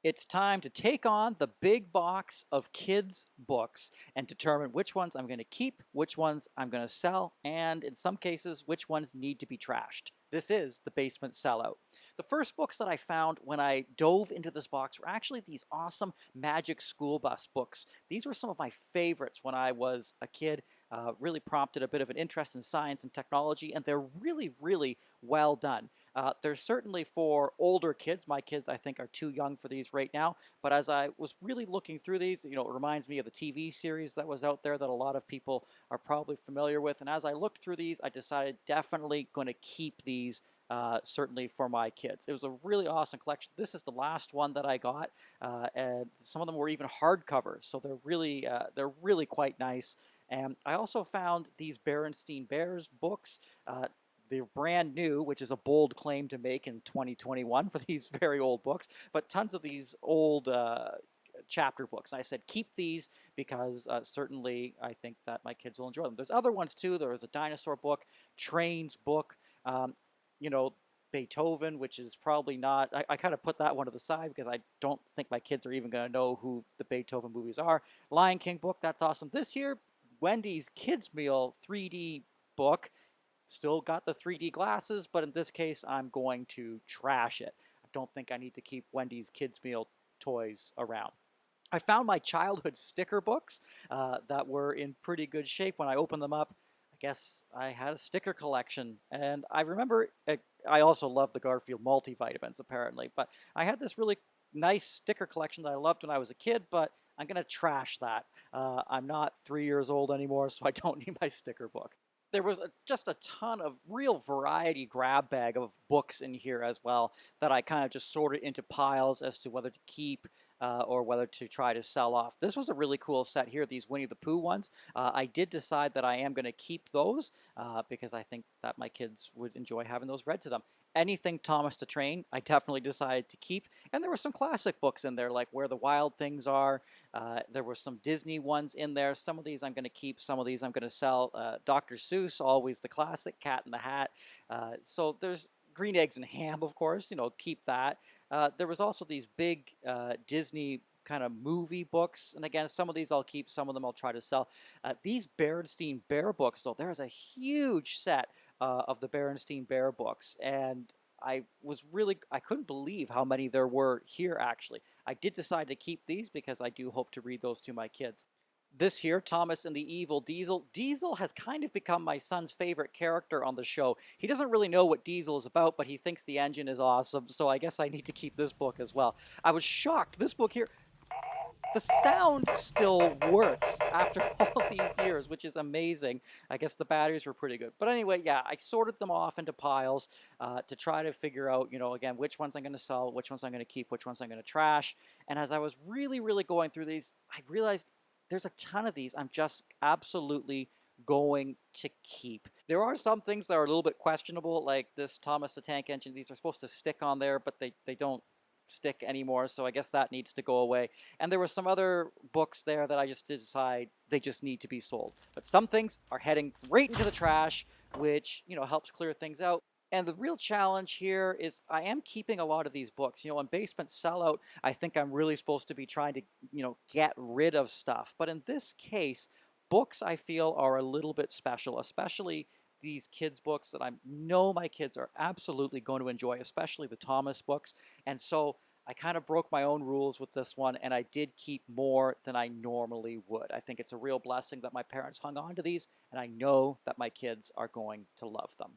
It's time to take on the big box of kids' books and determine which ones I'm going to keep, which ones I'm going to sell, and in some cases, which ones need to be trashed. This is the Basement Sellout. The first books that I found when I dove into this box were actually these awesome Magic School Bus books. These were some of my favorites when I was a kid. Really prompted a bit of an interest in science and technology, and they're really, really well done. They're certainly for older kids. My kids, I think, are too young for these right now. But as I was really looking through these, it reminds me of the TV series that was out there that a lot of people are probably familiar with. And as I looked through these, I decided definitely going to keep these. Certainly for my kids. It was a really awesome collection. This is the last one that I got, and some of them were even hardcovers, so they're really quite nice. And I also found these Berenstain Bears books. They're brand new, which is a bold claim to make in 2021 for these very old books, but tons of these old chapter books. And I said, keep these because certainly I think that my kids will enjoy them. There's other ones too. There was a Dinosaur Book, Trains book, you know, Beethoven, which is probably not, I kind of put that one to the side because I don't think my kids are even going to know who the Beethoven movies are. Lion King book, that's awesome. This year, Wendy's Kids Meal 3D book. Still got the 3D glasses, but in this case, I'm going to trash it. I don't think I need to keep Wendy's Kids Meal toys around. I found my childhood sticker books that were in pretty good shape when I opened them up. I guess I had a sticker collection, and I remember I also loved the Garfield multivitamins, apparently, but I had this really nice sticker collection that I loved when I was a kid, but I'm going to trash that. I'm not 3 years old anymore, so I don't need my sticker book. There was just a ton of real variety grab bag of books in here as well that I kind of just sorted into piles as to whether to keep or whether to try to sell off. This was a really cool set here, these Winnie the Pooh ones. I did decide that I am going to keep those because I think that my kids would enjoy having those read to them. Anything Thomas the Train, I definitely decided to keep. And there were some classic books in there, like Where the Wild Things Are. There were some Disney ones in there. Some of these I'm going to keep, some of these I'm going to sell. Dr. Seuss, always the classic, Cat in the Hat. So there's Green Eggs and Ham, of course, keep that. There was also these big Disney kind of movie books. And again, some of these I'll keep, some of them I'll try to sell. These Berenstain Bear books, though, there's a huge set of the Berenstain Bear books. And I couldn't believe how many there were here, actually. I did decide to keep these because I do hope to read those to my kids. This here, Thomas and the Evil Diesel. Diesel has kind of become my son's favorite character on the show. He doesn't really know what Diesel is about, but he thinks the engine is awesome, so I guess I need to keep this book as well. I was shocked. This book here, the sound still works after all these years, which is amazing. I guess the batteries were pretty good. But anyway, yeah, I sorted them off into piles to try to figure out, again, which ones I'm going to sell, which ones I'm going to keep, which ones I'm going to trash. And as I was really, really going through these, I realized there's a ton of these I'm just absolutely going to keep. There are some things that are a little bit questionable, like this Thomas the Tank Engine. These are supposed to stick on there, but they don't stick anymore, so I guess that needs to go away. And there were some other books there that I just decide they just need to be sold. But some things are heading right into the trash, which, helps clear things out. And the real challenge here is I am keeping a lot of these books. On Basement Sellout, I think I'm really supposed to be trying to, get rid of stuff. But in this case, books I feel are a little bit special, especially these kids' books that I know my kids are absolutely going to enjoy, especially the Thomas books. And so I kind of broke my own rules with this one, and I did keep more than I normally would. I think it's a real blessing that my parents hung on to these, and I know that my kids are going to love them.